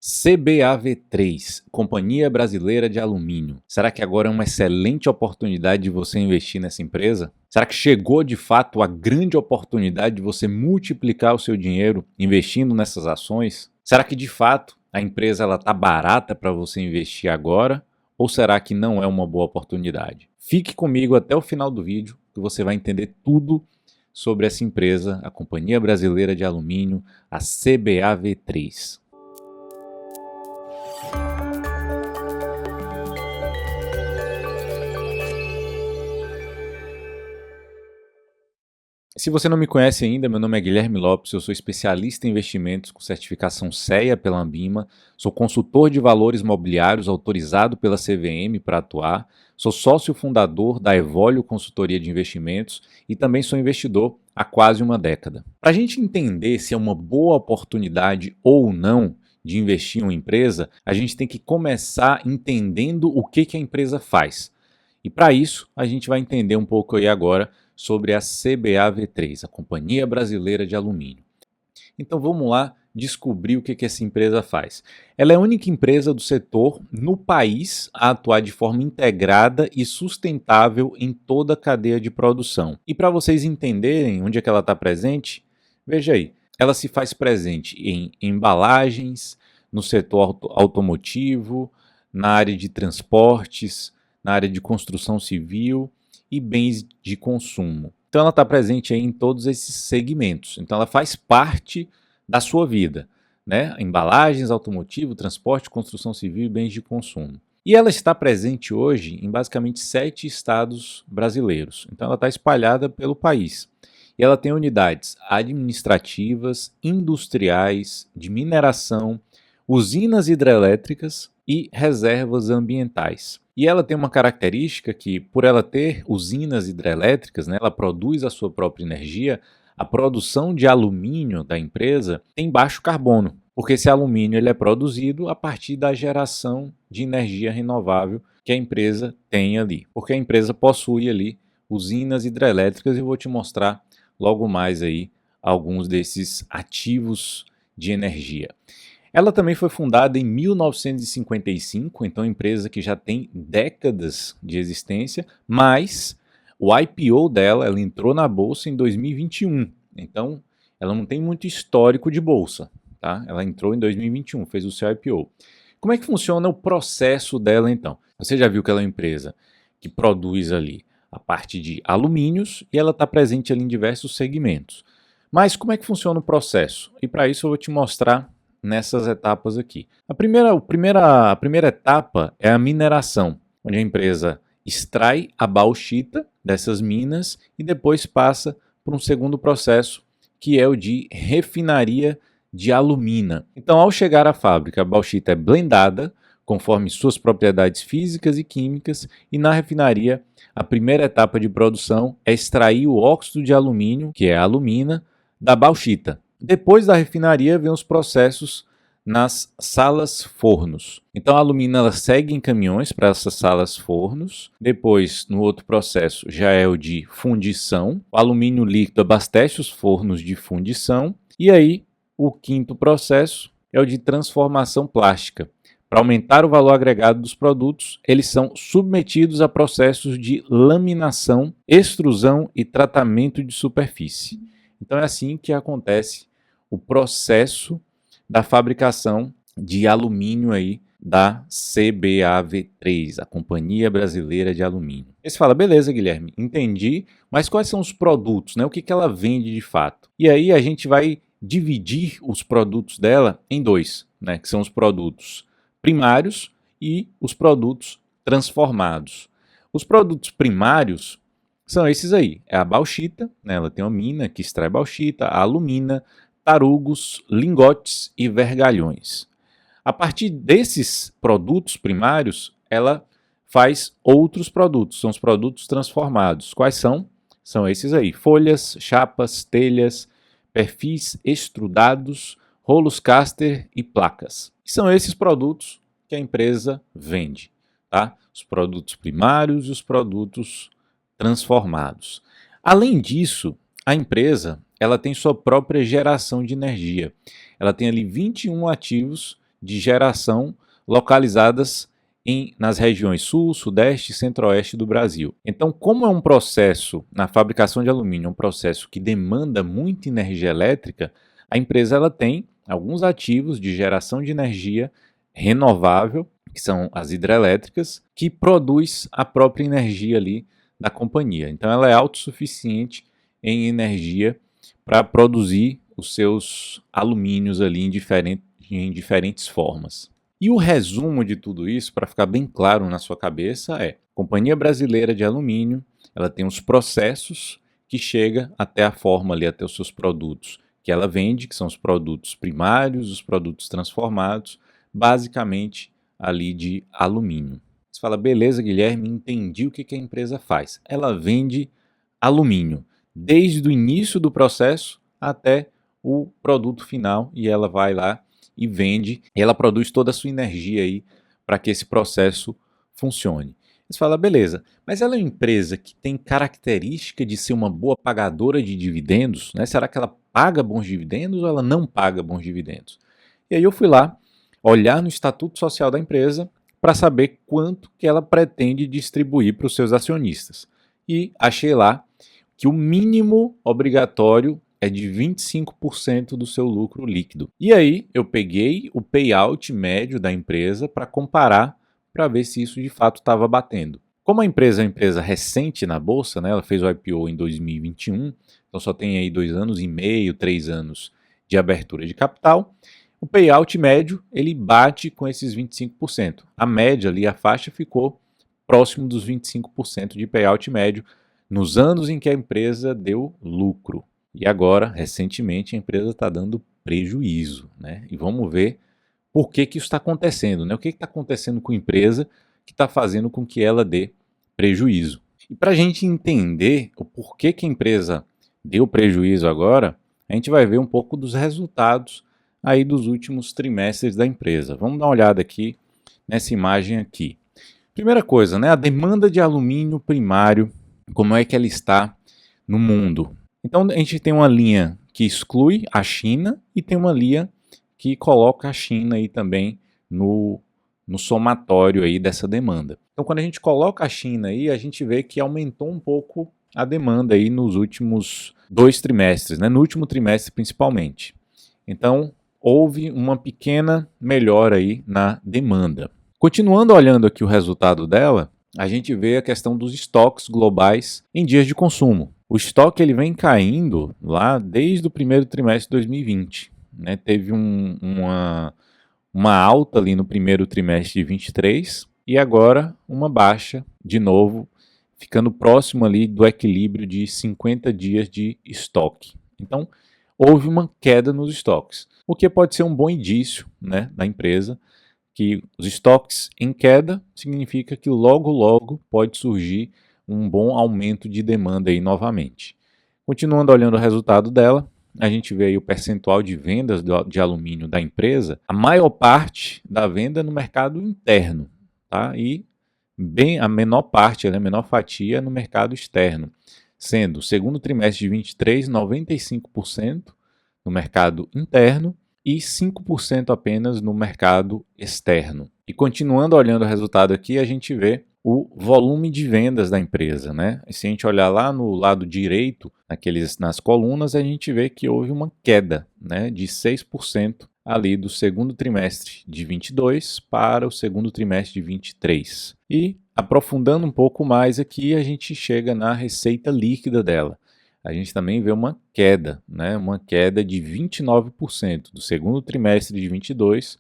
CBAV3, Companhia Brasileira de Alumínio. Será que agora é uma excelente oportunidade de você investir nessa empresa? Será que chegou de fato a grande oportunidade de você multiplicar o seu dinheiro investindo nessas ações? Será que de fato a empresa está barata para você investir agora? Ou será que não é uma boa oportunidade? Fique comigo até o final do vídeo que você vai entender tudo sobre essa empresa, a Companhia Brasileira de Alumínio, a CBAV3. Se você não me conhece ainda, meu nome é Guilherme Lopes, eu sou especialista em investimentos com certificação CEA pela Anbima, sou consultor de valores mobiliários autorizado pela CVM para atuar, sou sócio fundador da Evolio Consultoria de Investimentos e também sou investidor há quase uma década. Para a gente entender se é uma boa oportunidade ou não de investir em uma empresa, a gente tem que começar entendendo o que a empresa faz. E para isso, a gente vai entender um pouco aí agora sobre a CBAV3, a Companhia Brasileira de Alumínio. Então vamos lá descobrir o que essa empresa faz. Ela é a única empresa do setor no país a atuar de forma integrada e sustentável em toda a cadeia de produção. E para vocês entenderem onde é que ela está presente, veja aí, ela se faz presente em embalagens, no setor automotivo, na área de transportes, na área de construção civil e bens de consumo. Então ela está presente aí em todos esses segmentos. Então ela faz parte da sua vida, né? Embalagens, automotivo, transporte, construção civil e bens de consumo. E ela está presente hoje em basicamente 7 estados brasileiros. Então ela está espalhada pelo país. E ela tem unidades administrativas, industriais, de mineração, usinas hidrelétricas e reservas ambientais. E ela tem uma característica que, por ela ter usinas hidrelétricas, né, ela produz a sua própria energia, a produção de alumínio da empresa tem baixo carbono, porque esse alumínio ele é produzido a partir da geração de energia renovável que a empresa tem ali, porque a empresa possui ali usinas hidrelétricas e eu vou te mostrar logo mais aí alguns desses ativos de energia. Ela também foi fundada em 1955, então é uma empresa que já tem décadas de existência, mas o IPO dela, ela entrou na bolsa em 2021, então ela não tem muito histórico de bolsa, tá? Ela entrou em 2021, fez o seu IPO. Como é que funciona o processo dela então? Você já viu que ela é uma empresa que produz ali a parte de alumínios e ela está presente ali em diversos segmentos. Mas como é que funciona o processo? E para isso eu vou te mostrar nessas etapas aqui. A primeira etapa é a mineração, onde a empresa extrai a bauxita dessas minas e depois passa por um segundo processo, que é o de refinaria de alumina. Então, ao chegar à fábrica, a bauxita é blendada conforme suas propriedades físicas e químicas, e na refinaria, a primeira etapa de produção é extrair o óxido de alumínio, que é a alumina, da bauxita. Depois da refinaria, vem os processos nas salas fornos. Então a alumina ela segue em caminhões para essas salas fornos. Depois, no outro processo, já é o de fundição. O alumínio líquido abastece os fornos de fundição. E aí, o quinto processo é o de transformação plástica. Para aumentar o valor agregado dos produtos, eles são submetidos a processos de laminação, extrusão e tratamento de superfície. Então é assim que acontece o processo da fabricação de alumínio aí da CBAV3, a Companhia Brasileira de Alumínio. Aí você fala, beleza, Guilherme, entendi, mas quais são os produtos, né? O que ela vende de fato? E aí a gente vai dividir os produtos dela em dois, né? Que são os produtos primários e os produtos transformados. Os produtos primários são esses aí, é a bauxita, né? Ela tem uma mina que extrai bauxita, a alumina, tarugos, lingotes e vergalhões. A partir desses produtos primários, ela faz outros produtos, são os produtos transformados. Quais são? São esses aí, folhas, chapas, telhas, perfis extrudados, rolos caster e placas. São esses produtos que a empresa vende, tá? Os produtos primários e os produtos transformados. Além disso, a empresa ela tem sua própria geração de energia. Ela tem ali 21 ativos de geração localizadas nas regiões sul, sudeste e centro-oeste do Brasil. Então, como é um processo, na fabricação de alumínio, um processo que demanda muita energia elétrica, a empresa ela tem alguns ativos de geração de energia renovável, que são as hidrelétricas, que produz a própria energia ali da companhia. Então, ela é autossuficiente em energia para produzir os seus alumínios ali em diferentes formas. E o resumo de tudo isso, para ficar bem claro na sua cabeça, é: a Companhia Brasileira de Alumínio, ela tem os processos que chega até a forma ali, até os seus produtos que ela vende, que são os produtos primários, os produtos transformados, basicamente ali de alumínio. Você fala, beleza, Guilherme, entendi o que a empresa faz. Ela vende alumínio, desde o início do processo até o produto final, e ela vai lá e vende, e ela produz toda a sua energia aí para que esse processo funcione. Você fala, beleza, mas ela é uma empresa que tem característica de ser uma boa pagadora de dividendos, né? Será que ela paga bons dividendos ou ela não paga bons dividendos? E aí eu fui lá olhar no estatuto social da empresa para saber quanto que ela pretende distribuir para os seus acionistas. E achei lá que o mínimo obrigatório é de 25% do seu lucro líquido. E aí eu peguei o payout médio da empresa para comparar, para ver se isso de fato estava batendo. Como a empresa é uma empresa recente na bolsa, né, ela fez o IPO em 2021, então só tem aí 2 anos e meio, 3 anos de abertura de capital, o payout médio ele bate com esses 25%. A média ali, a faixa ficou próximo dos 25% de payout médio nos anos em que a empresa deu lucro. E agora, recentemente, a empresa está dando prejuízo, né? E vamos ver por que isso está acontecendo, né? O que está acontecendo com a empresa que está fazendo com que ela dê prejuízo. E para a gente entender o porquê que a empresa deu prejuízo agora, a gente vai ver um pouco dos resultados aí dos últimos trimestres da empresa. Vamos dar uma olhada aqui nessa imagem aqui. Primeira coisa, né? A demanda de alumínio primário, como é que ela está no mundo? Então a gente tem uma linha que exclui a China e tem uma linha que coloca a China aí também no somatório aí dessa demanda. Então quando a gente coloca a China aí, a gente vê que aumentou um pouco a demanda aí nos últimos 2 trimestres, né? No último trimestre principalmente. Então houve uma pequena melhora aí na demanda. Continuando olhando aqui o resultado dela, a gente vê a questão dos estoques globais em dias de consumo. O estoque ele vem caindo lá desde o primeiro trimestre de 2020. Né? Teve uma alta ali no primeiro trimestre de 23 e agora uma baixa de novo, ficando próximo ali do equilíbrio de 50 dias de estoque. Então, houve uma queda nos estoques, o que pode ser um bom indício, né, da empresa, que os estoques em queda significa que logo pode surgir um bom aumento de demanda aí novamente. Continuando olhando o resultado dela, a gente vê aí o percentual de vendas de alumínio da empresa, a maior parte da venda é no mercado interno, tá? E a menor parte, a menor fatia no mercado externo, sendo o segundo trimestre de 23, 95% no mercado interno e 5% apenas no mercado externo. E continuando olhando o resultado aqui, a gente vê o volume de vendas da empresa, né? E se a gente olhar lá no lado direito, nas colunas, a gente vê que houve uma queda, né, de 6% ali do segundo trimestre de 22 para o segundo trimestre de 23. E aprofundando um pouco mais aqui, a gente chega na receita líquida dela. A gente também vê uma queda, né? Uma queda de 29% do segundo trimestre de 22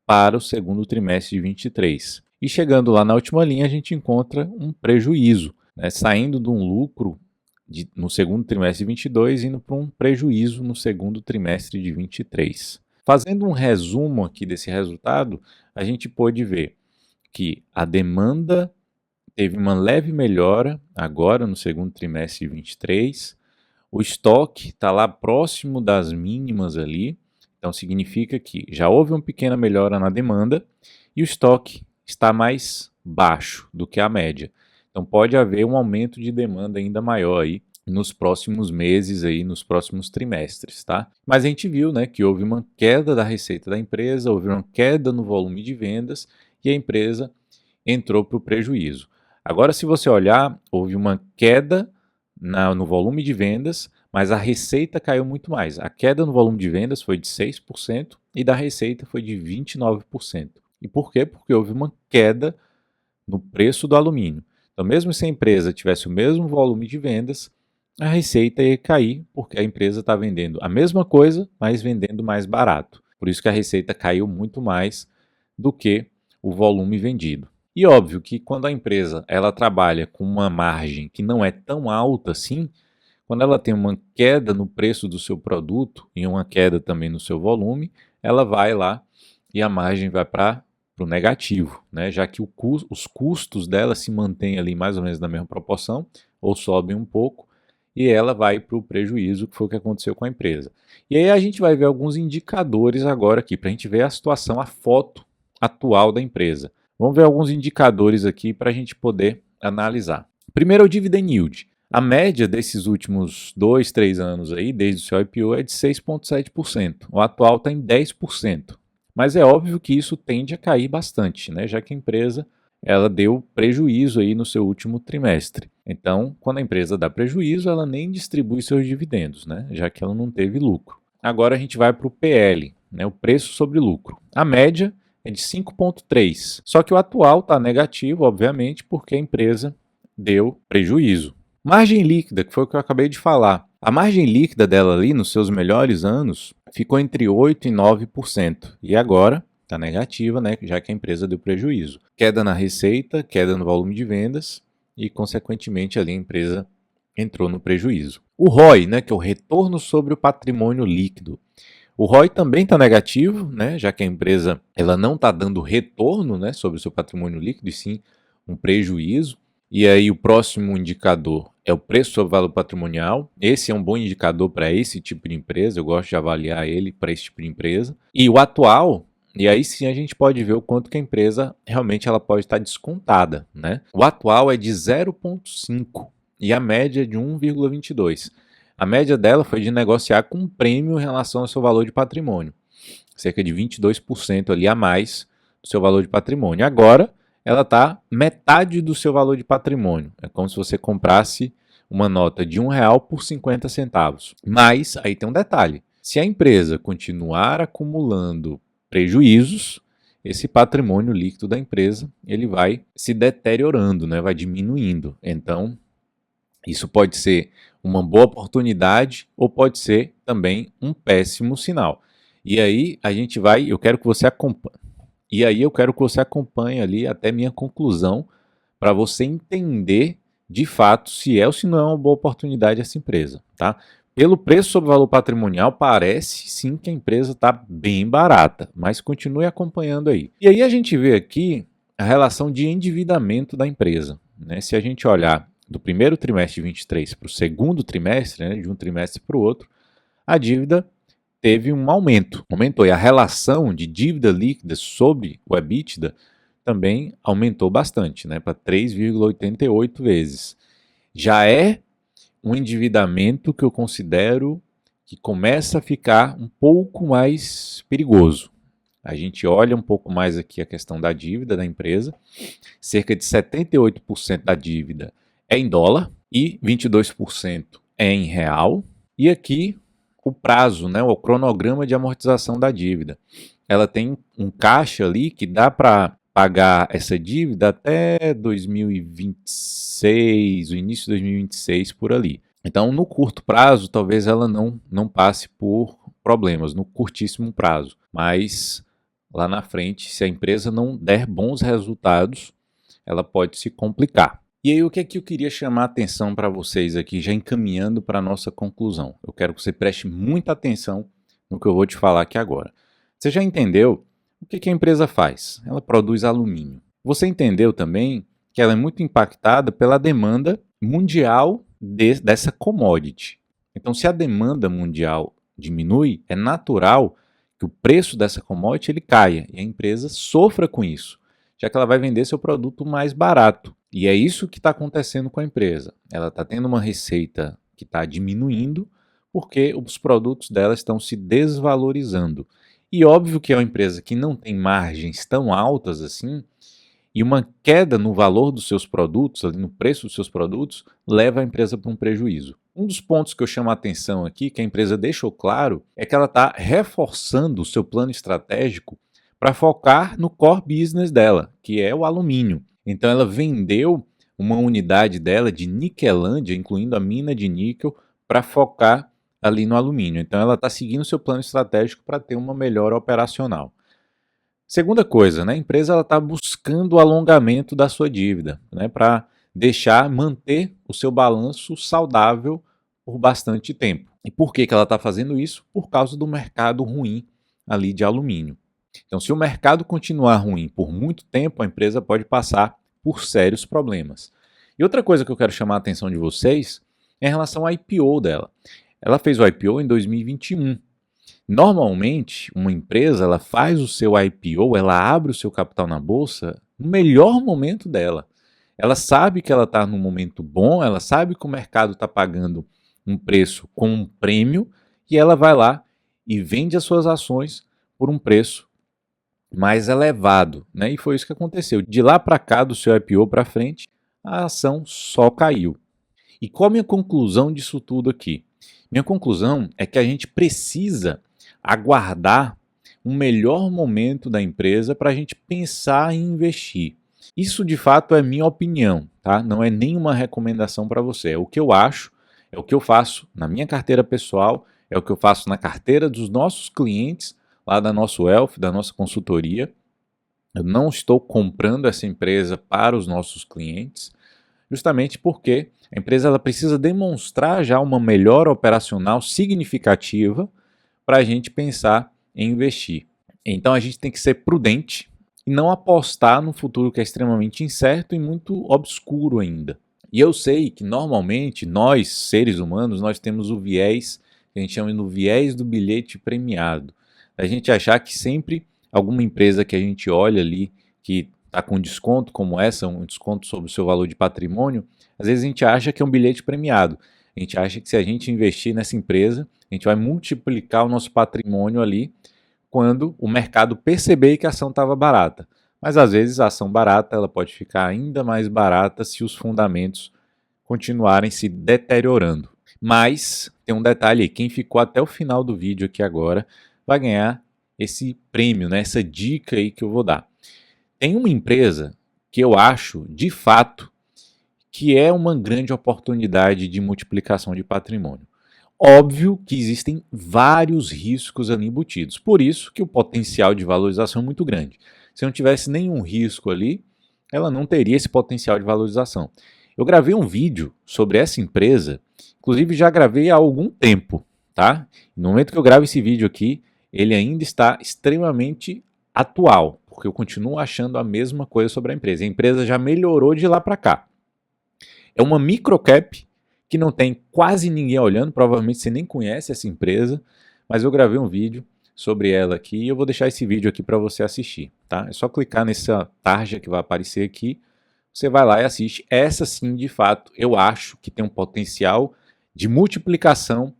para o segundo trimestre de 23. E chegando lá na última linha, a gente encontra um prejuízo, né? Saindo de um lucro no segundo trimestre de 22 e indo para um prejuízo no segundo trimestre de 23. Fazendo um resumo aqui desse resultado, a gente pôde ver que a demanda teve uma leve melhora agora no segundo trimestre de 23, o estoque está lá próximo das mínimas ali, então significa que já houve uma pequena melhora na demanda e o estoque está mais baixo do que a média. Então pode haver um aumento de demanda ainda maior aí nos próximos meses aí, nos próximos trimestres, tá? Mas a gente viu, né, que houve uma queda da receita da empresa, houve uma queda no volume de vendas e a empresa entrou para o prejuízo. Agora, se você olhar, houve uma queda no volume de vendas, mas a receita caiu muito mais. A queda no volume de vendas foi de 6% e da receita foi de 29%. E por quê? Porque houve uma queda no preço do alumínio. Então, mesmo se a empresa tivesse o mesmo volume de vendas, a receita ia cair, porque a empresa está vendendo a mesma coisa, mas vendendo mais barato. Por isso que a receita caiu muito mais do que o volume vendido. E óbvio que quando a empresa ela trabalha com uma margem que não é tão alta assim, quando ela tem uma queda no preço do seu produto e uma queda também no seu volume, ela vai lá e a margem vai para o negativo, né? Já que os custos dela se mantêm ali mais ou menos na mesma proporção, ou sobem um pouco, e ela vai para o prejuízo, que foi o que aconteceu com a empresa. E aí a gente vai ver alguns indicadores agora aqui, para a gente ver a situação, a foto atual da empresa. Vamos ver alguns indicadores aqui para a gente poder analisar. Primeiro é o dividend yield. A média desses últimos 2, 3 anos aí, desde o seu IPO, é de 6,7%. O atual está em 10%. Mas é óbvio que isso tende a cair bastante, né? Já que a empresa ela deu prejuízo aí no seu último trimestre. Então, quando a empresa dá prejuízo, ela nem distribui seus dividendos, né? Já que ela não teve lucro. Agora a gente vai para o PL, né? O preço sobre lucro. A média é de 5,3. Só que o atual está negativo, obviamente, porque a empresa deu prejuízo. Margem líquida, que foi o que eu acabei de falar. A margem líquida dela ali, nos seus melhores anos, ficou entre 8% e 9%. E agora está negativa, né, já que a empresa deu prejuízo. Queda na receita, queda no volume de vendas e, consequentemente, ali a empresa entrou no prejuízo. O ROI, né, que é o retorno sobre o patrimônio líquido. O ROI também está negativo, né, já que a empresa ela não está dando retorno, né, sobre o seu patrimônio líquido, e sim um prejuízo. E aí o próximo indicador é o preço sobre valor patrimonial. Esse é um bom indicador para esse tipo de empresa, eu gosto de avaliar ele para esse tipo de empresa. E o atual, e aí sim a gente pode ver o quanto que a empresa realmente ela pode estar descontada, né? O atual é de 0,5 e a média é de 1,22. A média dela foi de negociar com um prêmio em relação ao seu valor de patrimônio, cerca de 22% ali a mais do seu valor de patrimônio. Agora, ela está metade do seu valor de patrimônio. É como se você comprasse uma nota de R$ 1 por 50 centavos. Mas, aí tem um detalhe, se a empresa continuar acumulando prejuízos, esse patrimônio líquido da empresa ele vai se deteriorando, né? Vai diminuindo. Então, isso pode ser uma boa oportunidade ou pode ser também um péssimo sinal. E aí a gente vai, eu quero que você acompanhe. E aí eu quero que você acompanhe ali até minha conclusão para você entender de fato se é ou se não é uma boa oportunidade essa empresa, tá? Pelo preço sobre valor patrimonial, parece sim que a empresa está bem barata, mas continue acompanhando aí. E aí a gente vê aqui a relação de endividamento da empresa, né? Se a gente olhar do primeiro trimestre de 23 para o segundo trimestre, né, de um trimestre para o outro, a dívida teve um aumento, aumentou. E a relação de dívida líquida sobre o EBITDA também aumentou bastante, né, para 3,88 vezes. Já é um endividamento que eu considero que começa a ficar um pouco mais perigoso. A gente olha um pouco mais aqui a questão da dívida da empresa, cerca de 78% da dívida é em dólar e 22% é em real. E aqui o prazo, né, o cronograma de amortização da dívida. Ela tem um caixa ali que dá para pagar essa dívida até 2026, o início de 2026 por ali. Então, no curto prazo, talvez ela não passe por problemas, no curtíssimo prazo. Mas lá na frente, se a empresa não der bons resultados, ela pode se complicar. E aí, o que é que eu queria chamar a atenção para vocês aqui, já encaminhando para a nossa conclusão? Eu quero que você preste muita atenção no que eu vou te falar aqui agora. Você já entendeu o que a empresa faz? Ela produz alumínio. Você entendeu também que ela é muito impactada pela demanda mundial dessa commodity. Então, se a demanda mundial diminui, é natural que o preço dessa commodity ele caia e a empresa sofra com isso, já que ela vai vender seu produto mais barato. E é isso que está acontecendo com a empresa. Ela está tendo uma receita que está diminuindo, porque os produtos dela estão se desvalorizando. E óbvio que é uma empresa que não tem margens tão altas assim, e uma queda no valor dos seus produtos, ali no preço dos seus produtos, leva a empresa para um prejuízo. Um dos pontos que eu chamo a atenção aqui, que a empresa deixou claro, é que ela está reforçando o seu plano estratégico para focar no core business dela, que é o alumínio. Então ela vendeu uma unidade dela de Niquelândia, incluindo a mina de níquel, para focar ali no alumínio. Então ela está seguindo seu plano estratégico para ter uma melhora operacional. Segunda coisa, né, a empresa está buscando o alongamento da sua dívida, né, para manter o seu balanço saudável por bastante tempo. E por que ela está fazendo isso? Por causa do mercado ruim ali de alumínio. Então, se o mercado continuar ruim por muito tempo, a empresa pode passar por sérios problemas. E outra coisa que eu quero chamar a atenção de vocês é em relação ao IPO dela. Ela fez o IPO em 2021. Normalmente, uma empresa ela faz o seu IPO, ela abre o seu capital na bolsa no melhor momento dela. Ela sabe que ela está num momento bom, ela sabe que o mercado está pagando um preço com um prêmio e ela vai lá e vende as suas ações por um preço mais elevado, né? E foi isso que aconteceu. De lá para cá, do seu IPO para frente, a ação só caiu. E qual a minha conclusão disso tudo aqui? Minha conclusão é que a gente precisa aguardar um melhor momento da empresa para a gente pensar em investir. Isso de fato é minha opinião, tá? Não é nenhuma recomendação para você. É o que eu acho, é o que eu faço na minha carteira pessoal, é o que eu faço na carteira dos nossos clientes, lá da nossa Wealth, da nossa consultoria. Eu não estou comprando essa empresa para os nossos clientes, justamente porque a empresa ela precisa demonstrar já uma melhora operacional significativa para a gente pensar em investir. Então a gente tem que ser prudente e não apostar no futuro que é extremamente incerto e muito obscuro ainda. E eu sei que normalmente nós, seres humanos, nós temos o viés, que a gente chama de viés do bilhete premiado. A gente achar que sempre alguma empresa que a gente olha ali, que está com desconto como essa, um desconto sobre o seu valor de patrimônio, às vezes a gente acha que é um bilhete premiado. A gente acha que se a gente investir nessa empresa, a gente vai multiplicar o nosso patrimônio ali quando o mercado perceber que a ação estava barata. Mas às vezes a ação barata ela pode ficar ainda mais barata se os fundamentos continuarem se deteriorando. Mas tem um detalhe aí, quem ficou até o final do vídeo aqui agora vai ganhar esse prêmio, né, essa dica aí que eu vou dar. Tem uma empresa que eu acho, de fato, que é uma grande oportunidade de multiplicação de patrimônio. Óbvio que existem vários riscos ali embutidos, por isso que o potencial de valorização é muito grande. Se não tivesse nenhum risco ali, ela não teria esse potencial de valorização. Eu gravei um vídeo sobre essa empresa, inclusive já gravei há algum tempo, tá? No momento que eu gravo esse vídeo aqui, ele ainda está extremamente atual, porque eu continuo achando a mesma coisa sobre a empresa. A empresa já melhorou de lá para cá. É uma microcap que não tem quase ninguém olhando, provavelmente você nem conhece essa empresa, mas eu gravei um vídeo sobre ela aqui e eu vou deixar esse vídeo aqui para você assistir, tá? É só clicar nessa tarja que vai aparecer aqui, você vai lá e assiste. Essa sim, de fato, eu acho que tem um potencial de multiplicação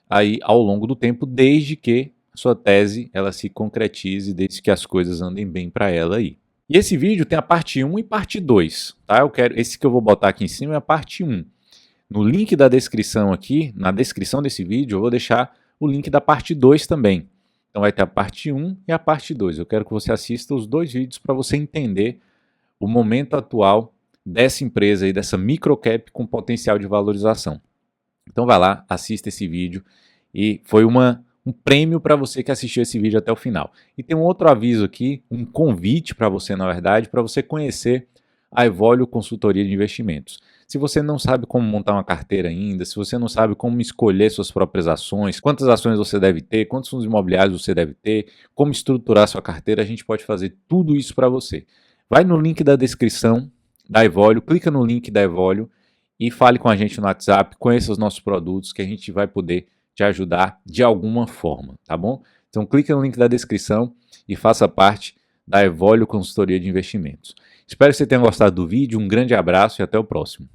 aí ao longo do tempo, desde que a sua tese ela se concretize, desde que as coisas andem bem para ela aí. E esse vídeo tem a parte 1 e parte 2, tá? Esse que eu vou botar aqui em cima é a parte 1. No link da descrição aqui, na descrição desse vídeo, eu vou deixar o link da parte 2 também. Então vai ter a parte 1 e a parte 2. Eu quero que você assista os dois vídeos para você entender o momento atual dessa empresa e dessa microcap com potencial de valorização. Então vai lá, assista esse vídeo e foi um prêmio para você que assistiu esse vídeo até o final. E tem um outro aviso aqui, um convite para você, na verdade, para você conhecer a Evolio Consultoria de Investimentos. Se você não sabe como montar uma carteira ainda, se você não sabe como escolher suas próprias ações, quantas ações você deve ter, quantos fundos imobiliários você deve ter, como estruturar sua carteira, a gente pode fazer tudo isso para você. Vai no link da descrição da Evolio, clica no link da Evolio e fale com a gente no WhatsApp, conheça os nossos produtos que a gente vai poder te ajudar de alguma forma, tá bom? Então clica no link da descrição e faça parte da Evolio Consultoria de Investimentos. Espero que você tenha gostado do vídeo, um grande abraço e até o próximo.